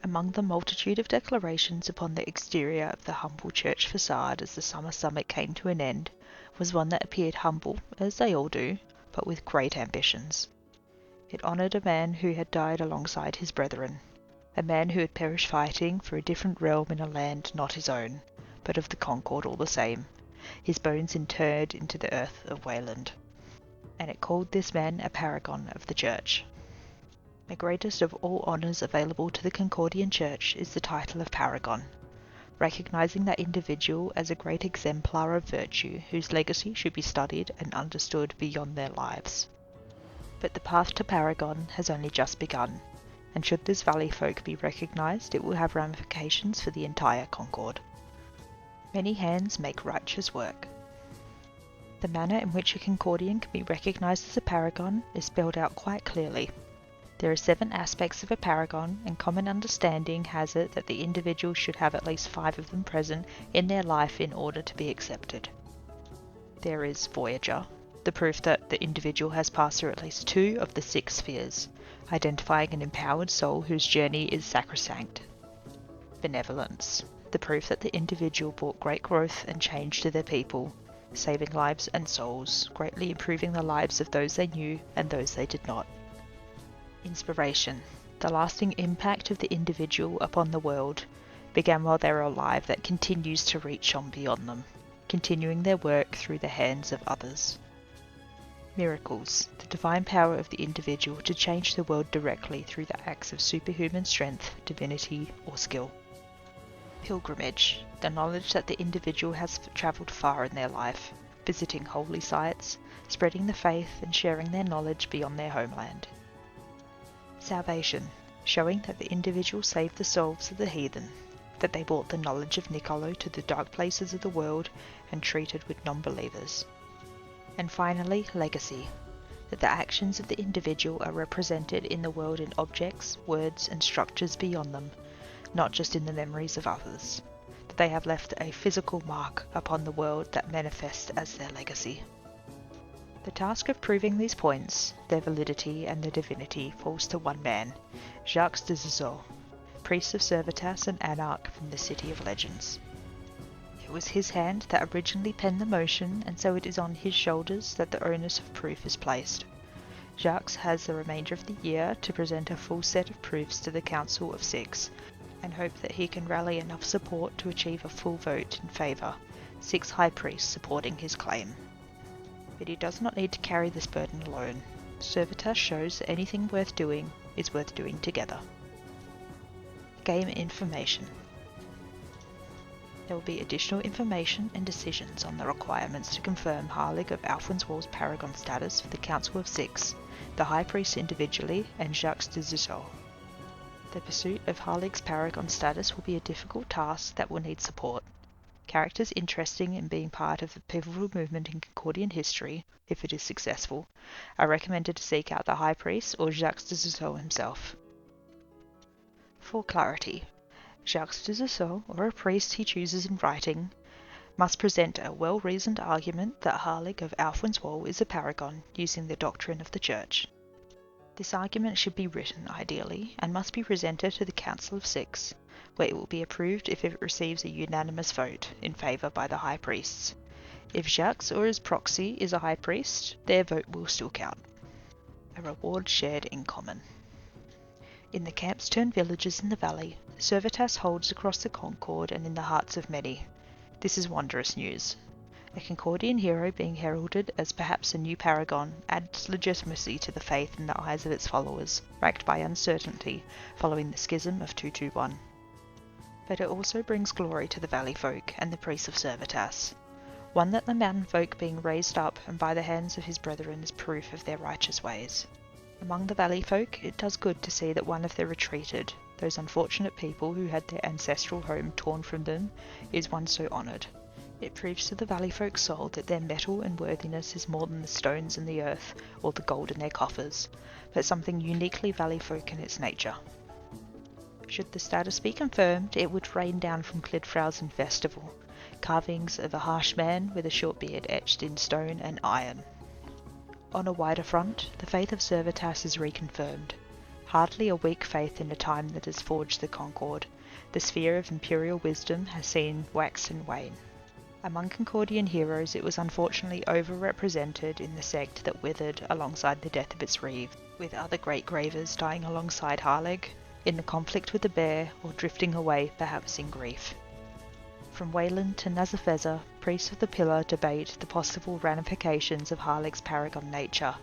Among the multitude of declarations upon the exterior of the humble church facade as the summer summit came to an end, was one that appeared humble, as they all do, but with great ambitions. It honoured a man who had died alongside his brethren, a man who had perished fighting for a different realm in a land not his own, but of the Concord all the same, his bones interred into the earth of Wayland. And it called this man a paragon of the church. The greatest of all honours available to the Concordian Church is the title of paragon, recognising that individual as a great exemplar of virtue whose legacy should be studied and understood beyond their lives. But the path to paragon has only just begun, and should this valley folk be recognised, it will have ramifications for the entire Concord. Many hands make righteous work. The manner in which a Concordian can be recognised as a paragon is spelled out quite clearly. There are 7 aspects of a paragon, and common understanding has it that the individual should have at least 5 of them present in their life in order to be accepted. There is Voyager, the proof that the individual has passed through at least 2 of the 6 spheres, identifying an empowered soul whose journey is sacrosanct. Benevolence, the proof that the individual brought great growth and change to their people, saving lives and souls, greatly improving the lives of those they knew and those they did not. Inspiration, the lasting impact of the individual upon the world, began while they were alive that continues to reach on beyond them, continuing their work through the hands of others. Miracles, the divine power of the individual to change the world directly through the acts of superhuman strength, divinity, or skill. Pilgrimage, the knowledge that the individual has travelled far in their life, visiting holy sites, spreading the faith and sharing their knowledge beyond their homeland. Salvation, showing that the individual saved the souls of the heathen, that they brought the knowledge of Nicolo to the dark places of the world and treated with non-believers. And finally, legacy, that the actions of the individual are represented in the world in objects, words and structures beyond them, not just in the memories of others, that they have left a physical mark upon the world that manifests as their legacy. The task of proving these points, their validity and their divinity, falls to one man, Jacques de Zizou, priest of Servetas and anarch from the City of Legends. It was his hand that originally penned the motion, and so it is on his shoulders that the onus of proof is placed. Jacques has the remainder of the year to present a full set of proofs to the Council of 6, and hope that he can rally enough support to achieve a full vote in favour, 6 high priests supporting his claim. But he does not need to carry this burden alone. Servetas shows that anything worth doing is worth doing together. Game information. There will be additional information and decisions on the requirements to confirm Halig of Alfwen's paragon status for the Council of 6, the High Priest individually, and Jacques de Zizou. The pursuit of Halig's paragon status will be a difficult task that will need support. Characters interesting in being part of the pivotal movement in Concordian history, if it is successful, are recommended to seek out the High Priest or Jacques de Zizou himself. For clarity, Jacques de Zizou, or a priest he chooses in writing, must present a well-reasoned argument that Halig of Alfwen's is a paragon using the doctrine of the Church. This argument should be written, ideally, and must be presented to the Council of 6, where it will be approved if it receives a unanimous vote in favour by the High Priests. If Jacques or his proxy is a High Priest, their vote will still count. A reward shared in common. In the camps turned villages in the valley, Servetas holds across the Concord and in the hearts of many. This is wondrous news. A Concordian hero being heralded as perhaps a new paragon adds legitimacy to the faith in the eyes of its followers, racked by uncertainty following the schism of 221. But it also brings glory to the valley folk and the priests of Servetas, one that the mountain folk being raised up and by the hands of his brethren is proof of their righteous ways. Among the valley folk, it does good to see that one of the retreated, those unfortunate people who had their ancestral home torn from them, is one so honoured. It proves to the valley folk's soul that their metal and worthiness is more than the stones in the earth or the gold in their coffers, but something uniquely valley folk in its nature. Should the status be confirmed, it would rain down from Klidfrausen Festival, carvings of a harsh man with a short beard etched in stone and iron. On a wider front, the faith of Servetas is reconfirmed. Hardly a weak faith in the time that has forged the Concord, the sphere of imperial wisdom has seen wax and wane. Among Concordian heroes it was unfortunately overrepresented in the sect that withered alongside the death of its reeve, with other great gravers dying alongside Halig, in the conflict with the bear, or drifting away perhaps in grief. From Wayland to Nazafeza, priests of the Pillar debate the possible ramifications of Halig's paragon nature,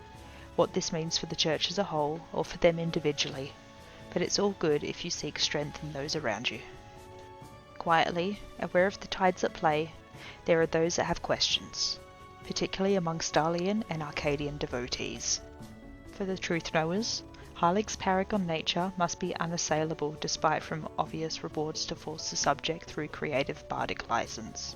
what this means for the church as a whole, or for them individually, but it's all good if you seek strength in those around you. Quietly, aware of the tides at play, there are those that have questions, particularly among Stahlian and Arcadian devotees. For the truth knowers, Halig's paragon nature must be unassailable despite from obvious rewards to force the subject through creative bardic license.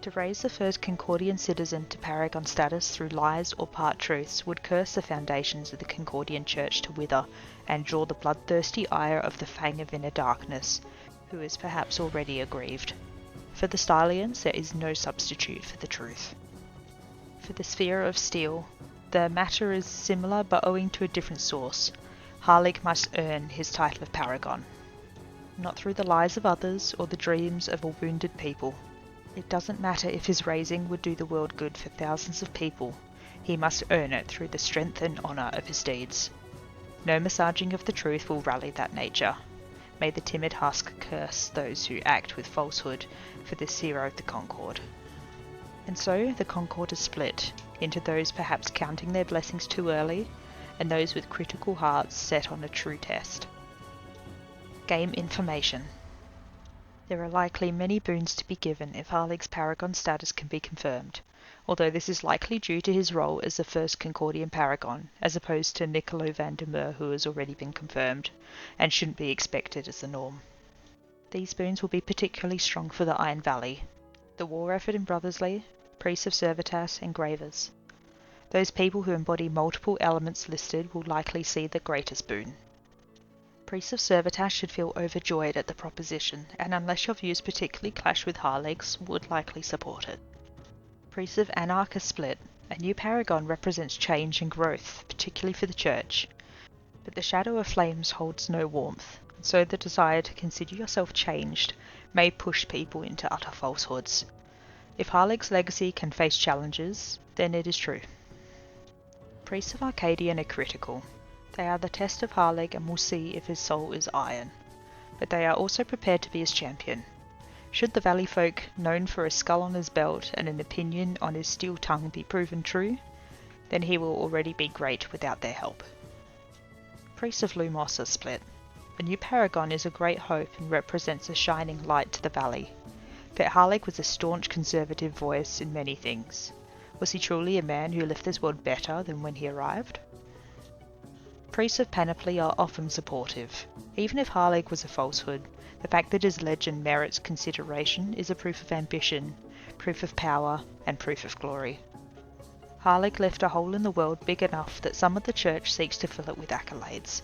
To raise the first Concordian citizen to paragon status through lies or part-truths would curse the foundations of the Concordian Church to wither and draw the bloodthirsty ire of the Fang of Inner Darkness, who is perhaps already aggrieved. For the Stahlians there is no substitute for the truth. For the Sphere of Steel, the matter is similar but owing to a different source. Halig must earn his title of paragon, not through the lies of others or the dreams of a wounded people. It doesn't matter if his raising would do the world good for thousands of people, he must earn it through the strength and honour of his deeds. No massaging of the truth will rally that nature. May the timid husk curse those who act with falsehood for this hero of the Concord. And so the Concord is split into those perhaps counting their blessings too early, and those with critical hearts set on a true test. Game information. There are likely many boons to be given if Halig's paragon status can be confirmed, although this is likely due to his role as the first Concordian paragon, as opposed to Niccolo van der Meer, who has already been confirmed, and shouldn't be expected as the norm. These boons will be particularly strong for the Iron Valley, the war effort in Brothersley, priests of Servitas, and gravers. Those people who embody multiple elements listed will likely see the greatest boon. Priests of Servitas should feel overjoyed at the proposition, and unless your views particularly clash with Halig's, would likely support it. Priests of Anarch are split. A new paragon represents change and growth, particularly for the church, but the shadow of flames holds no warmth, so the desire to consider yourself changed may push people into utter falsehoods. If Halig's legacy can face challenges, then it is true. Priests of Arcadian are critical. They are the test of Halig and will see if his soul is iron, but they are also prepared to be his champion. Should the valley folk, known for a skull on his belt and an opinion on his steel tongue, be proven true, then he will already be great without their help. Priests of Lumos are split. The new paragon is a great hope and represents a shining light to the valley, but Halig was a staunch conservative voice in many things. Was he truly a man who left this world better than when he arrived? Priests of Panoply are often supportive. Even if Halig was a falsehood, the fact that his legend merits consideration is a proof of ambition, proof of power, and proof of glory. Halig left a hole in the world big enough that some of the church seeks to fill it with accolades.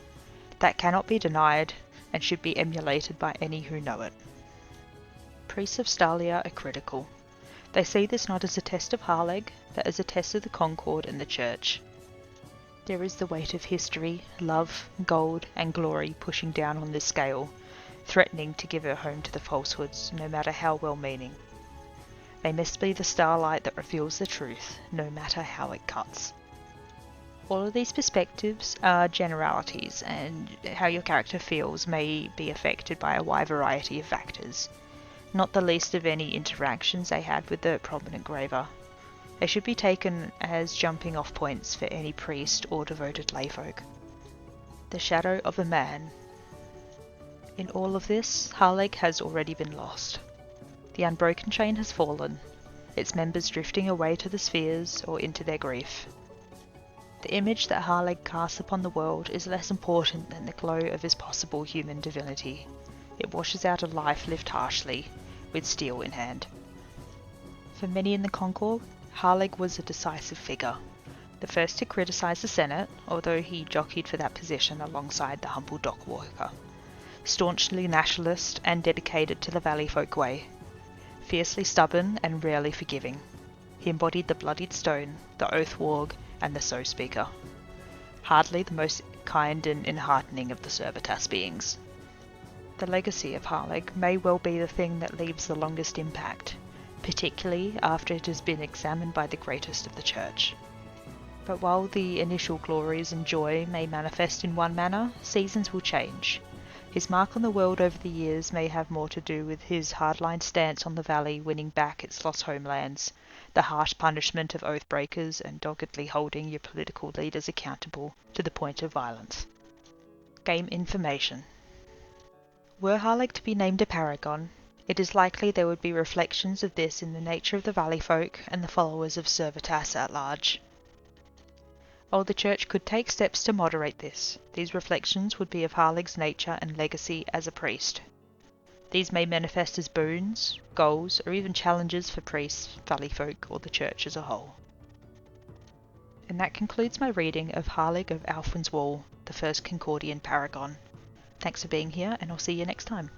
That cannot be denied, and should be emulated by any who know it. Priests of Stahlia are critical. They see this not as a test of Halig, but as a test of the Concord and the church. There is the weight of history, love, gold, and glory pushing down on this scale, threatening to give her home to the falsehoods, no matter how well-meaning. They must be the starlight that reveals the truth, no matter how it cuts. All of these perspectives are generalities, and how your character feels may be affected by a wide variety of factors, not the least of any interactions they had with the prominent graver. They should be taken as jumping-off points for any priest or devoted layfolk. The shadow of a man. In all of this, Halig has already been lost. The unbroken chain has fallen, its members drifting away to the spheres or into their grief. The image that Halig casts upon the world is less important than the glow of his possible human divinity. It washes out a life lived harshly, with steel in hand. For many in the Concord, Halig was a decisive figure, the first to criticise the Senate, although he jockeyed for that position alongside the humble dock worker. Staunchly nationalist and dedicated to the valley folk way. Fiercely stubborn and rarely forgiving. He embodied the bloodied stone, the oath warg, and the so speaker. Hardly the most kind and enheartening of the Servitas beings. The legacy of Halig may well be the thing that leaves the longest impact, particularly after it has been examined by the greatest of the Church. But while the initial glories and joy may manifest in one manner, seasons will change. His mark on the world over the years may have more to do with his hardline stance on the Valley winning back its lost homelands, the harsh punishment of oath-breakers, and doggedly holding your political leaders accountable to the point of violence. Game information. Were Halig to be named a paragon, it is likely there would be reflections of this in the nature of the Valley folk and the followers of Servitas at large. While the Church could take steps to moderate this, these reflections would be of Halig's nature and legacy as a priest. These may manifest as boons, goals, or even challenges for priests, Valley folk, or the Church as a whole. And that concludes my reading of Halig of Alfwen's Wall, the first Concordian paragon. Thanks for being here, and I'll see you next time.